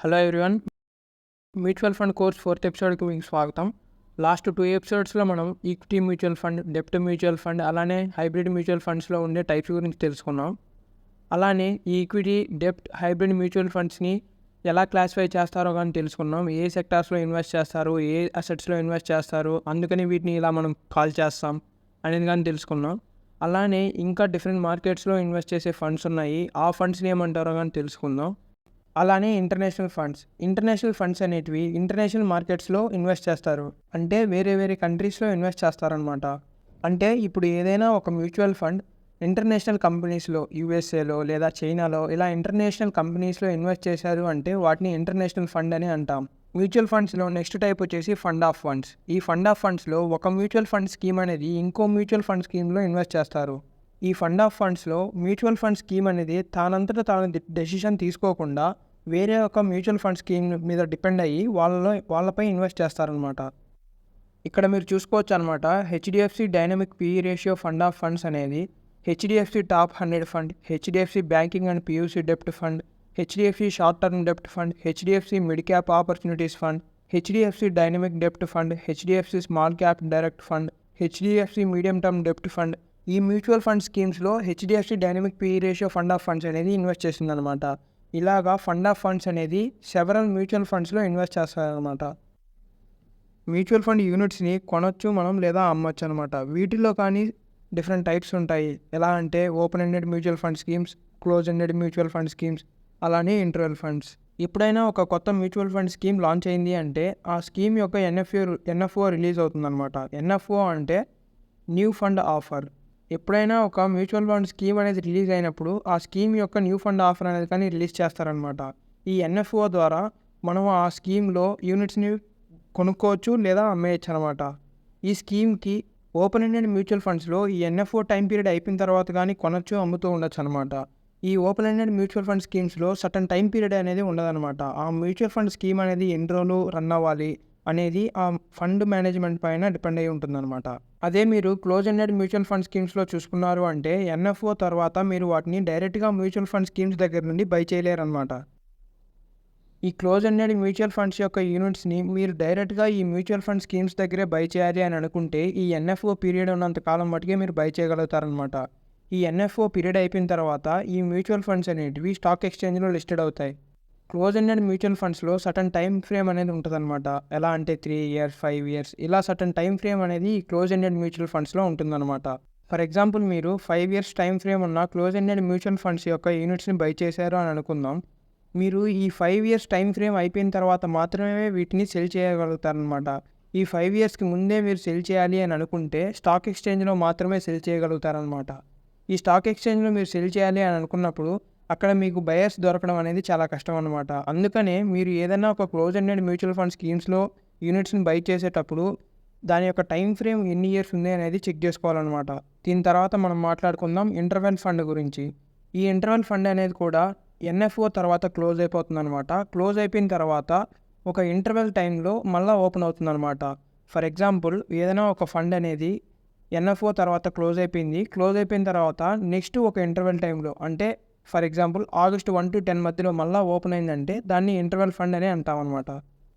Hello everyone, mutual fund course 4th ఎపిసోడ్కి మీకు స్వాగతం. లాస్ట్ 2 ఎపిసోడ్స్లో మనం ఈక్విటీ మ్యూచువల్ ఫండ్, డెప్ట్ మ్యూచువల్ ఫండ్, అలానే హైబ్రిడ్ మ్యూచువల్ ఫండ్స్లో ఉండే టైప్స్ గురించి తెలుసుకున్నాం. అలానే ఈ ఈక్విటీ, డెప్ట్, హైబ్రిడ్ మ్యూచువల్ ఫండ్స్ని ఎలా క్లాసిఫై చేస్తారో కానీ తెలుసుకున్నాం. ఏ సెక్టార్స్లో ఇన్వెస్ట్ చేస్తారు, ఏ అసెట్స్లో ఇన్వెస్ట్ చేస్తారు, అందుకని వీటిని ఇలా మనం కాల్ చేస్తాం అనేది కానీ తెలుసుకున్నాం. అలానే ఇంకా డిఫరెంట్ మార్కెట్స్లో ఇన్వెస్ట్ చేసే ఫండ్స్ ఉన్నాయి, ఆ ఫండ్స్ని ఏమంటారో కానీ తెలుసుకుందాం. అలానే ఇంటర్నేషనల్ ఫండ్స్ అనేటివి ఇంటర్నేషనల్ మార్కెట్స్లో ఇన్వెస్ట్ చేస్తారు, అంటే వేరే వేరే కంట్రీస్లో ఇన్వెస్ట్ చేస్తారనమాట. అంటే ఇప్పుడు ఏదైనా ఒక మ్యూచువల్ ఫండ్ ఇంటర్నేషనల్ కంపెనీస్లో, యూఎస్ఏలో లేదా చైనాలో ఇలా ఇంటర్నేషనల్ కంపెనీస్లో ఇన్వెస్ట్ చేశారు అంటే వాటిని ఇంటర్నేషనల్ ఫండ్ అని అంటాం. మ్యూచువల్ ఫండ్స్లో నెక్స్ట్ టైప్ వచ్చేసి ఫండ్ ఆఫ్ ఫండ్స్. ఈ ఫండ్ ఆఫ్ ఫండ్స్లో ఒక మ్యూచువల్ ఫండ్ స్కీమ్ అనేది ఇంకో మ్యూచువల్ ఫండ్ స్కీమ్లో ఇన్వెస్ట్ చేస్తారు. ఈ ఫండ్ ఆఫ్ ఫండ్స్లో మ్యూచువల్ ఫండ్ స్కీమ్ అనేది తానంతట తాను డెసిషన్ తీసుకోకుండా వేరే ఒక మ్యూచువల్ ఫండ్ స్కీమ్ మీద డిపెండ్ అయ్యి వాళ్ళపై ఇన్వెస్ట్ చేస్తారనమాట. ఇక్కడ మీరు చూసుకోవచ్చు అనమాట, HDFC dynamic PE ratio fund of funds అనేది HDFC top 100 fund, HDFC banking and PSU డెప్ట్ ఫండ్, హెచ్డిఎఫ్సి షార్ట్ టర్మ్ డెప్ట్ fund, HDFC mid cap opportunities fund, HDFC dynamic డెప్ట్ fund, HDFC small cap direct fund, HDFC medium term డెప్ట్ fund. ఈ mutual fund స్కీమ్స్లో HDFC dynamic PE ratio fund of funds అనేది invest చేస్తుందన్నమాట. ఇలాగా fund of funds అనేది several mutual ఫండ్స్లో invest చేస్తారనమాట. మ్యూచువల్ ఫండ్ యూనిట్స్ని కొనొచ్చు మనం లేదా అమ్మొచ్చు అనమాట. వీటిలో కానీ డిఫరెంట్ టైప్స్ ఉంటాయి. ఎలా అంటే open ended mutual fund schemes, close ended mutual fund schemes, అలానే ఇంటర్వెల్ ఫండ్స్. ఎప్పుడైనా ఒక కొత్త మ్యూచువల్ ఫండ్ స్కీమ్ లాంచ్ అయింది అంటే ఆ స్కీమ్ యొక్క ఎన్ఎఫ్ఓ రిలీజ్ అవుతుందన్నమాట. ఎన్ఎఫ్ఓ అంటే న్యూ ఫండ్ ఆఫర్. ఎప్పుడైనా ఒక మ్యూచువల్ ఫండ్ స్కీమ్ అనేది రిలీజ్ అయినప్పుడు ఆ స్కీమ్ యొక్క న్యూ ఫండ్ ఆఫర్ అనేది కానీ రిలీజ్ చేస్తారనమాట. ఈ ఎన్ఎఫ్ఓ ద్వారా మనం ఆ స్కీమ్లో యూనిట్స్ని కొనుక్కోవచ్చు లేదా అమ్మేయచ్చు అనమాట. ఈ స్కీమ్కి ఓపెన్ ఎండెడ్ మ్యూచువల్ ఫండ్స్లో ఈ ఎన్ఎఫ్ఓ టైం పీరియడ్ అయిపోయిన తర్వాత కానీ కొనొచ్చు, అమ్ముతూ ఉండొచ్చు అనమాట. ఈ ఓపెన్ ఎండెడ్ మ్యూచువల్ ఫండ్ స్కీమ్స్లో సర్టన్ టైం పీరియడ్ అనేది ఉండదన్నమాట. ఆ మ్యూచువల్ ఫండ్ స్కీమ్ అనేది ఎన్ని రోజులు రన్ అవ్వాలి అనేది ఆ ఫండ్ మేనేజ్మెంట్ పైన డిపెండ్ అయి ఉంటుందన్నమాట. అదే మీరు క్లోజ్ ఎండెడ్ మ్యూచువల్ ఫండ్ స్కీమ్స్లో చూసుకున్నారు అంటే ఎన్ఎఫ్ఓ తర్వాత మీరు వాటిని డైరెక్ట్గా మ్యూచువల్ ఫండ్ స్కీమ్స్ దగ్గర నుండి బై చేయలేరు అనమాట. ఈ క్లోజ్ ఎండెడ్ మ్యూచువల్ ఫండ్స్ యొక్క యూనిట్స్ని మీరు డైరెక్ట్గా ఈ మ్యూచువల్ ఫండ్ స్కీమ్స్ దగ్గరే బై చేయాలి అని అనుకుంటే ఈ ఎన్ఎఫ్ఓ పీరియడ్ ఉన్నంత కాలం మటుకే మీరు బై చేయగలుగుతారనమాట. ఈ ఎన్ఎఫ్ఓ పీరియడ్ అయిపోయిన తర్వాత ఈ మ్యూచువల్ ఫండ్స్ అనేటివి స్టాక్ ఎక్స్చేంజ్లో లిస్టెడ్ అవుతాయి. క్లోజ్ ఎండెడ్ మ్యూచువల్ ఫండ్స్లో సర్టన్ టైం ఫ్రేమ్ అనేది ఉంటుందన్నమాట. ఎలా అంటే 3 years 5 years ఇలా సర్టన్ టైం ఫ్రేమ్ అనేది ఈ క్లోజ్ ఎండెడ్ మ్యూచువల్ ఫండ్స్లో ఉంటుందన్నమాట. ఫర్ ఎగ్జాంపుల్ మీరు 5 years టైం ఫ్రేమ్ ఉన్న క్లోజ్ ఎండెడ్ మ్యూచువల్ ఫండ్స్ యొక్క యూనిట్స్ని బై చేశారు అని అనుకుందాం. మీరు ఈ 5 years టైం ఫ్రేమ్ అయిపోయిన తర్వాత మాత్రమే వీటిని సెల్ చేయగలుగుతారనమాట. ఈ 5 yearsకి ముందే మీరు సెల్ చేయాలి అని అనుకుంటే స్టాక్ ఎక్స్చేంజ్లో మాత్రమే సెల్ చేయగలుగుతారనమాట. ఈ స్టాక్ ఎక్స్చేంజ్లో మీరు సెల్ చేయాలి అని అనుకున్నప్పుడు అక్కడ మీకు బయర్స్ దొరకడం అనేది చాలా కష్టం అనమాట. అందుకనే మీరు ఏదైనా ఒక క్లోజ్ ఎండెడ్ మ్యూచువల్ ఫండ్ స్కీమ్స్లో యూనిట్స్ని బై చేసేటప్పుడు దాని యొక్క టైం ఫ్రేమ్ ఎన్ని ఇయర్స్ ఉంది అనేది చెక్ చేసుకోవాలన్నమాట. దీని తర్వాత మనం మాట్లాడుకుందాం ఇంటర్వెల్ ఫండ్ గురించి. ఈ ఇంటర్వెల్ ఫండ్ అనేది కూడా ఎన్ఎఫ్ఓ తర్వాత క్లోజ్ అయిపోతుంది అనమాట. క్లోజ్ అయిపోయిన తర్వాత ఒక ఇంటర్వెల్ టైంలో మళ్ళీ ఓపెన్ అవుతుంది అనమాట. ఫర్ ఎగ్జాంపుల్ ఏదైనా ఒక ఫండ్ అనేది ఎన్ఎఫ్ఓ తర్వాత క్లోజ్ అయిపోయిన తర్వాత నెక్స్ట్ ఒక ఇంటర్వెల్ టైంలో, అంటే ఫర్ ఎగ్జాంపుల్ August 1 to 10 మధ్యలో మళ్ళీ ఓపెన్ అయిందంటే దాన్ని ఇంటర్వెల్ ఫండ్ అని అంటాం అనమాట.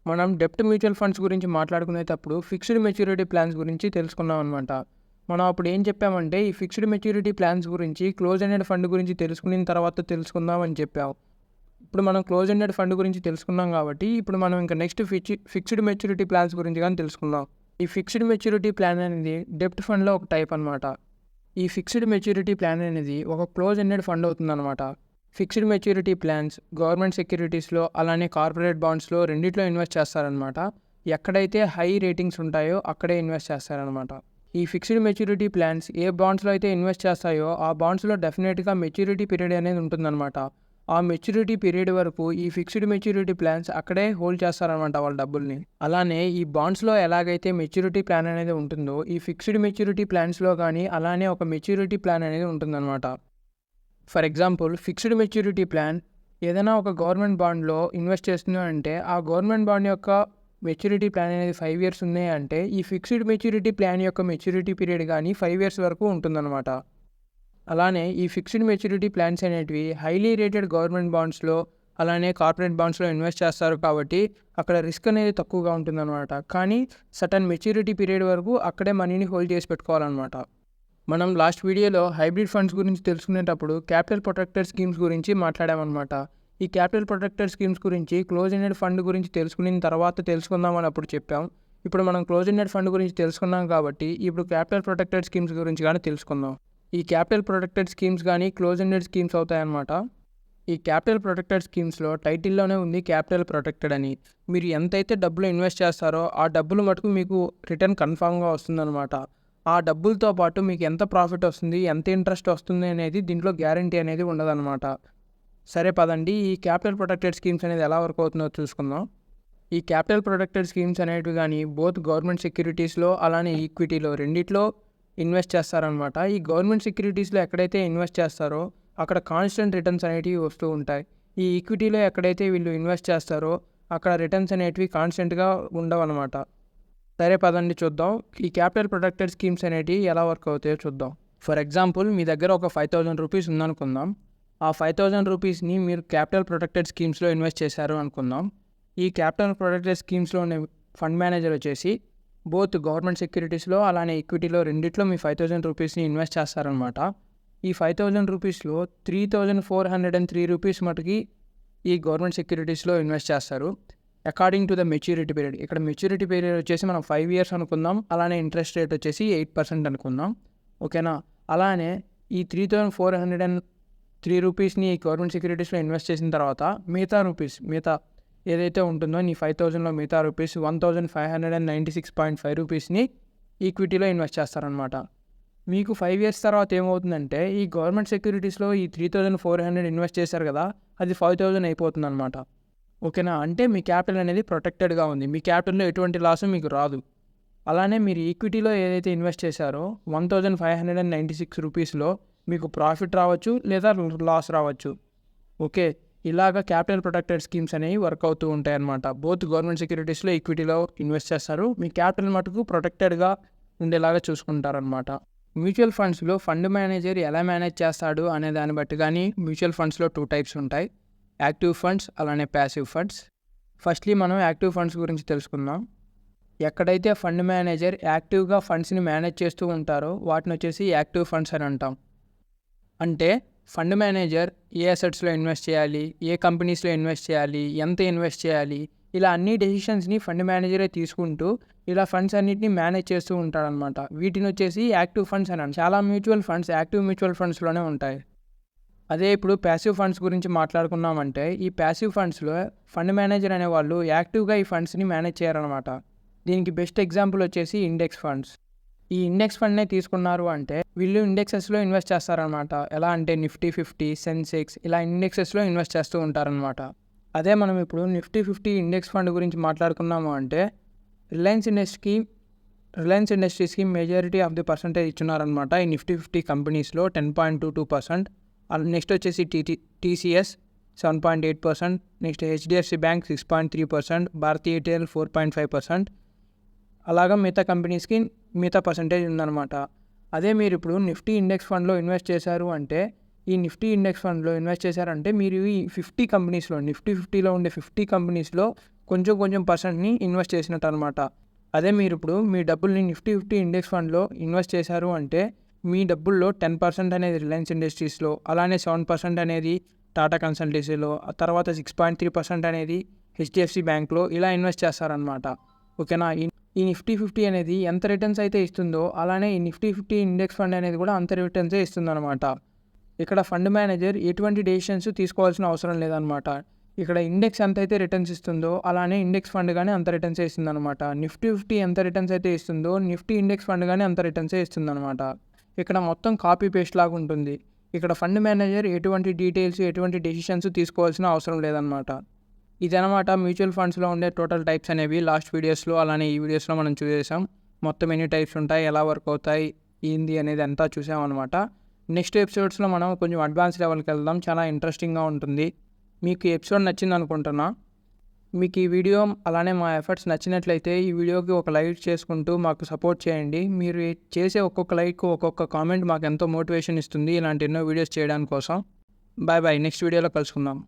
మనం డెప్ట్ మ్యూచువల్ ఫండ్స్ గురించి మాట్లాడుకునేటప్పుడు ఫిక్స్డ్ మెచ్యూరిటీ ప్లాన్స్ గురించి తెలుసుకున్నాం అనమాట. మనం అప్పుడు ఏం చెప్పామంటే ఈ ఫిక్స్డ్ మెచ్యూరిటీ ప్లాన్స్ గురించి క్లోజ్ ఎండెడ్ ఫండ్ గురించి తెలుసుకున్న తర్వాత తెలుసుకుందాం అని చెప్పాం. ఇప్పుడు మనం క్లోజ్ ఎండెడ్ ఫండ్ గురించి తెలుసుకున్నాం కాబట్టి ఇప్పుడు మనం ఇంకా నెక్స్ట్ ఫిక్స్డ్ మెచ్యూరిటీ ప్లాన్స్ గురించి కానీ తెలుసుకుందాం. ఈ ఫిక్స్డ్ మెచ్యూరిటీ ప్లాన్ అనేది డెప్ట్ ఫండ్లో ఒక టైప్ అనమాట. ఈ ఫిక్స్డ్ మెచ్యూరిటీ ప్లాన్ అనేది ఒక క్లోజ్ ఎండెడ్ ఫండ్ అవుతుందన్నమాట. ఫిక్స్డ్ మెచ్యూరిటీ ప్లాన్స్ గవర్నమెంట్ సెక్యూరిటీస్లో అలానే కార్పొరేట్ బాండ్స్లో రెండిట్లో ఇన్వెస్ట్ చేస్తారనమాట. ఎక్కడైతే హై రేటింగ్స్ ఉంటాయో అక్కడే ఇన్వెస్ట్ చేస్తారనమాట. ఈ ఫిక్స్డ్ మెచ్యూరిటీ ప్లాన్స్ ఏ బాండ్స్లో అయితే ఇన్వెస్ట్ చేస్తాయో ఆ బాండ్స్లో డెఫినెట్గా మెచ్యూరిటీ పీరియడ్ అనేది ఉంటుందన్నమాట. ఆ మెచ్యూరిటీ పీరియడ్ వరకు ఈ ఫిక్స్డ్ మెచ్యూరిటీ ప్లాన్స్ అక్కడే హోల్డ్ చేస్తారనమాట వాళ్ళ డబ్బుల్ని. అలానే ఈ బాండ్స్లో ఎలాగైతే మెచ్యూరిటీ ప్లాన్ అనేది ఉంటుందో ఈ ఫిక్స్డ్ మెచ్యూరిటీ ప్లాన్స్లో కానీ అలానే ఒక మెచ్యూరిటీ ప్లాన్ అనేది ఉంటుందన్నమాట. For example fixed maturity plan ఏదైనా ఒక గవర్నమెంట్ బాండ్లో ఇన్వెస్ట్ చేస్తున్నా అంటే ఆ గవర్నమెంట్ బాండ్ యొక్క మెచ్యూరిటీ ప్లాన్ అనేది 5 years ఉన్నాయి అంటే ఈ ఫిక్స్డ్ మెచ్యూరిటీ ప్లాన్ యొక్క మెచ్యూరిటీ పీరియడ్ కానీ 5 years వరకు ఉంటుందన్నమాట. అలానే ఈ ఫిక్స్డ్ మెచ్యూరిటీ ప్లాన్స్ అనేటివి హైలీ రేటెడ్ గవర్నమెంట్ బాండ్స్లో అలానే కార్పొరేట్ బాండ్స్లో ఇన్వెస్ట్ చేస్తారు కాబట్టి అక్కడ రిస్క్ అనేది తక్కువగా ఉంటుందన్నమాట. కానీ సర్టన్ మెచ్యూరిటీ పీరియడ్ వరకు అక్కడే మనీని హోల్డ్ చేసి పెట్టుకోవాలన్నమాట. మనం లాస్ట్ వీడియోలో హైబ్రిడ్ ఫండ్స్ గురించి తెలుసుకునేటప్పుడు క్యాపిటల్ ప్రొటెక్టెడ్ స్కీమ్స్ గురించి మాట్లాడామన్నమాట. ఈ క్యాపిటల్ ప్రొటెక్టెడ్ స్కీమ్స్ గురించి క్లోజ్ ఎండెడ్ ఫండ్ గురించి తెలుసుకున్న తర్వాత తెలుసుకుందామని అప్పుడు చెప్పాం. ఇప్పుడు మనం క్లోజ్ ఎండెడ్ ఫండ్ గురించి తెలుసుకున్నాం కాబట్టి ఇప్పుడు క్యాపిటల్ ప్రొటెక్టెడ్ స్కీమ్స్ గురించి కానీ తెలుసుకుందాం. ఈ క్యాపిటల్ ప్రొటెక్టెడ్ స్కీమ్స్ కానీ క్లోజ్ ఎండెడ్ స్కీమ్స్ అవుతాయన్నమాట. ఈ క్యాపిటల్ ప్రొటెక్టెడ్ స్కీమ్స్లో టైటిల్లోనే ఉంది క్యాపిటల్ ప్రొటెక్టెడ్ అని. మీరు ఎంతైతే డబ్బులు ఇన్వెస్ట్ చేస్తారో ఆ డబ్బులు మటుకు మీకు రిటర్న్ కన్ఫామ్గా వస్తుందన్నమాట. ఆ డబ్బులతో పాటు మీకు ఎంత ప్రాఫిట్ వస్తుంది, ఎంత ఇంట్రెస్ట్ వస్తుంది అనేది దీంట్లో గ్యారంటీ అనేది ఉండదన్నమాట. సరే పదండి, ఈ క్యాపిటల్ ప్రొటెక్టెడ్ స్కీమ్స్ అనేది ఎలా వర్క్ అవుతుందో చూసుకుందాం. ఈ క్యాపిటల్ ప్రొటెక్టెడ్ స్కీమ్స్ అనేవి కానీ బోత్ గవర్నమెంట్ సెక్యూరిటీస్లో అలానే ఈక్విటీలో రెండిట్లో ఇన్వెస్ట్ చేస్తారనమాట. ఈ గవర్నమెంట్ సెక్యూరిటీస్లో ఎక్కడైతే ఇన్వెస్ట్ చేస్తారో అక్కడ కాన్స్టెంట్ రిటర్న్స్ అనేటివి వస్తూ ఉంటాయి. ఈ ఈక్విటీలో ఎక్కడైతే వీళ్ళు ఇన్వెస్ట్ చేస్తారో అక్కడ రిటర్న్స్ అనేటివి కాన్స్టెంట్గా ఉండవు అనమాట. సరే పదండి చూద్దాం ఈ క్యాపిటల్ ప్రొటెక్టెడ్ స్కీమ్స్ అనేటివి ఎలా వర్క్ అవుతాయో చూద్దాం. ఫర్ ఎగ్జాంపుల్ మీ దగ్గర ఒక 5,000 రూపీస్ ఉందనుకుందాం. ఆ 5,000 రూపీస్ని మీరు క్యాపిటల్ ప్రొటెక్టెడ్ స్కీమ్స్లో ఇన్వెస్ట్ చేశారు అనుకుందాం. ఈ క్యాపిటల్ ప్రొటెక్టెడ్ స్కీమ్స్లో ఉన్న ఫండ్ మేనేజర్ వచ్చేసి బోత్ గవర్నమెంట్ సెక్యూరిటీస్లో అలానే ఈక్విటీలో రెండిట్లో మీ 5,000 రూపీస్ని ఇన్వెస్ట్ చేస్తారనమాట. ఈ 5,000 రూపీస్లో 3,403 రూపీస్ మటుకి ఈ గవర్నమెంట్ సెక్యూరిటీస్లో ఇన్వెస్ట్ చేస్తారు according to the maturity period. ఇక్కడ మెచ్యూరిటీ పీరియడ్ వచ్చేసి మనం 5 years అనుకుందాం. అలానే ఇంట్రెస్ట్ రేట్ వచ్చేసి 8% అనుకుందాం. ఓకేనా. అలానే ఈ 3,403 రూపీస్ని ఈ గవర్నమెంట్ సెక్యూరిటీస్లో ఇన్వెస్ట్ చేసిన తర్వాత మిగతా ఏదైతే ఉంటుందో నీ 5,000లో మిగతా రూపీస్ 1,596.5 రూపీస్ని ఈక్విటీలో ఇన్వెస్ట్ చేస్తారనమాట. మీకు 5 years తర్వాత ఏమవుతుందంటే ఈ గవర్నమెంట్ సెక్యూరిటీస్లో ఈ 3,400 ఇన్వెస్ట్ చేశారు కదా, అది 5,000 అయిపోతుంది అనమాట. ఓకేనా. అంటే మీ క్యాపిటల్ అనేది ప్రొటెక్టెడ్గా ఉంది, మీ క్యాపిటల్లో ఎటువంటి లాసు మీకు రాదు. అలానే మీరు ఈక్విటీలో ఏదైతే ఇన్వెస్ట్ చేశారో 1,596 రూపీస్లో మీకు ప్రాఫిట్ రావచ్చు లేదా లాస్ రావచ్చు. ఓకే, ఇలాగ క్యాపిటల్ ప్రొటెక్టెడ్ స్కీమ్స్ అనేవి వర్క్ అవుతూ ఉంటాయి అన్నమాట. బోత్ గవర్నమెంట్ సెక్యూరిటీస్లో ఈక్విటీలో ఇన్వెస్ట్ చేస్తారు, మీ క్యాపిటల్ మటుకు ప్రొటెక్టెడ్గా ఉండేలాగా చూసుకుంటారనమాట. మ్యూచువల్ ఫండ్స్లో ఫండ్ మేనేజర్ ఎలా మేనేజ్ చేస్తాడు అనే దాన్ని బట్టి కానీ మ్యూచువల్ ఫండ్స్లో 2 types ఉంటాయి, యాక్టివ్ ఫండ్స్ అలానే ప్యాసివ్ ఫండ్స్. ఫస్ట్లీ మనం యాక్టివ్ ఫండ్స్ గురించి తెలుసుకుందాం. ఎక్కడైతే ఫండ్ మేనేజర్ యాక్టివ్గా ఫండ్స్ని మేనేజ్ చేస్తూ ఉంటారో వాటిని వచ్చేసి యాక్టివ్ ఫండ్స్ అని అంటాం. అంటే ఫండ్ మేనేజర్ ఏ అసెట్స్లో ఇన్వెస్ట్ చేయాలి, ఏ కంపెనీస్లో ఇన్వెస్ట్ చేయాలి, ఎంత ఇన్వెస్ట్ చేయాలి, ఇలా అన్ని డెసిషన్స్ని ఫండ్ మేనేజరే తీసుకుంటూ ఇలా ఫండ్స్ అన్నిటిని మేనేజ్ చేస్తూ ఉంటాడనమాట. వీటిని వచ్చేసి యాక్టివ్ ఫండ్స్ అని. చాలా మ్యూచువల్ ఫండ్స్ యాక్టివ్ మ్యూచువల్ ఫండ్స్లోనే ఉంటాయి. అదే ఇప్పుడు ప్యాసివ్ ఫండ్స్ గురించి మాట్లాడుకున్నామంటే ఈ ప్యాసివ్ ఫండ్స్లో ఫండ్ మేనేజర్ అనేవాళ్ళు యాక్టివ్గా ఈ ఫండ్స్ని మేనేజ్ చేయాలన్నమాట. దీనికి బెస్ట్ ఎగ్జాంపుల్ వచ్చేసి ఇండెక్స్ ఫండ్స్. ఈ ఇండెక్స్ ఫండ్నే తీసుకున్నారు అంటే వీళ్ళు ఇండెక్సెస్లో ఇన్వెస్ట్ చేస్తారనమాట. ఎలా అంటే నిఫ్టీ 50, సెన్సెక్స్ ఇలా ఇండెక్సెస్లో ఇన్వెస్ట్ చేస్తూ ఉంటారనమాట. అదే మనం ఇప్పుడు నిఫ్టీ 50 ఇండెక్స్ ఫండ్ గురించి మాట్లాడుకున్నాము అంటే రిలయన్స్ ఇండస్ట్రీస్కి మెజారిటీ ఆఫ్ ది పర్సంటేజ్ ఇచ్చున్నారనమాట. ఈ నిఫ్టీ 50 కంపెనీస్లో 10.22%. నెక్స్ట్ వచ్చేసి TCS 7.8%, next HDFC bank 6.3%, Bharti Airtel 4.5%. అలాగా మిగతా కంపెనీస్కి మిగతా పర్సంటేజ్ ఉందన్నమాట. అదే మీరు ఇప్పుడు నిఫ్టీ ఇండెక్స్ ఫండ్లో ఇన్వెస్ట్ చేశారు అంటే ఈ నిఫ్టీ ఇండెక్స్ ఫండ్లో ఇన్వెస్ట్ చేశారంటే మీరు ఈ 50 కంపెనీస్లో నిఫ్టీ 50లో ఉండే 50 కంపెనీస్లో కొంచెం పర్సెంట్ని ఇన్వెస్ట్ చేసినట్టు అనమాట. అదే మీరు ఇప్పుడు మీ డబ్బుల్ని నిఫ్టీ 50 ఇండెక్స్ ఫండ్లో ఇన్వెస్ట్ చేశారు అంటే మీ డబ్బుల్లో 10% అనేది రిలయన్స్ ఇండస్ట్రీస్లో, అలానే 7% అనేది టాటా కన్సల్టెన్సీలో, ఆ తర్వాత 6.3% అనేది హెచ్డిఎఫ్సి బ్యాంక్లో ఇలా ఇన్వెస్ట్ చేస్తారనమాట. ఓకేనా. ఈ నిఫ్టీ 50 అనేది ఎంత రిటర్న్స్ అయితే ఇస్తుందో అలానే ఈ నిఫ్టీ 50 ఇండెక్స్ ఫండ్ అనేది కూడా అంత రిటర్న్సే ఇస్తుందన్నమాట. ఇక్కడ ఫండ్ మేనేజర్ ఎటువంటి డెసిషన్స్ తీసుకోవాల్సిన అవసరం లేదనమాట. ఇక్కడ ఇండెక్స్ ఎంత అయితే రిటర్న్స్ ఇస్తుందో అలానే ఇండెక్స్ ఫండ్ కానీ అంత రిటర్న్సే ఇస్తుందన్నమాట. నిఫ్టీ 50 ఎంత రిటర్న్స్ అయితే ఇస్తుందో నిఫ్టీ ఇండెక్స్ ఫండ్ కానీ అంత రిటర్న్సే ఇస్తుందన్నమాట. ఇక్కడ మొత్తం కాపీ పేస్ట్ లాగా ఉంటుంది. ఇక్కడ ఫండ్ మేనేజర్ ఎటువంటి డీటెయిల్స్ ఎటువంటి డెసిషన్స్ తీసుకోవాల్సిన అవసరం లేదన్నమాట. ఇదనమాట మ్యూచువల్ ఫండ్స్లో ఉండే టోటల్ టైప్స్ అనేవి. లాస్ట్ వీడియోస్లో అలానే ఈ వీడియోస్లో మనం చూసేసాం. మొత్తం ఎన్ని టైప్స్ ఉంటాయి, ఎలా వర్క్ అవుతాయి, ఏంది అనేది అంతా చూసామన్నమాట. నెక్స్ట్ ఎపిసోడ్స్లో మనం కొంచెం అడ్వాన్స్ లెవెల్కి వెళ్దాం, చాలా ఇంట్రెస్టింగ్గా ఉంటుంది. మీకు ఈ ఎపిసోడ్ నచ్చింది అనుకుంటున్నా. మీకు ఈ వీడియో అలానే మా ఎఫర్ట్స్ నచ్చినట్లయితే ఈ వీడియోకి ఒక లైక్ చేసుకుంటూ మాకు సపోర్ట్ చేయండి. మీరు చేసే ఒక్కొక్క లైక్ ఒక్కొక్క కామెంట్ మాకు ఎంతో మోటివేషన్ ఇస్తుంది ఇలాంటి ఎన్నో వీడియోస్ చేయడానికి కోసం. బాయ్ నెక్స్ట్ వీడియోలో కలుసుకుందాం.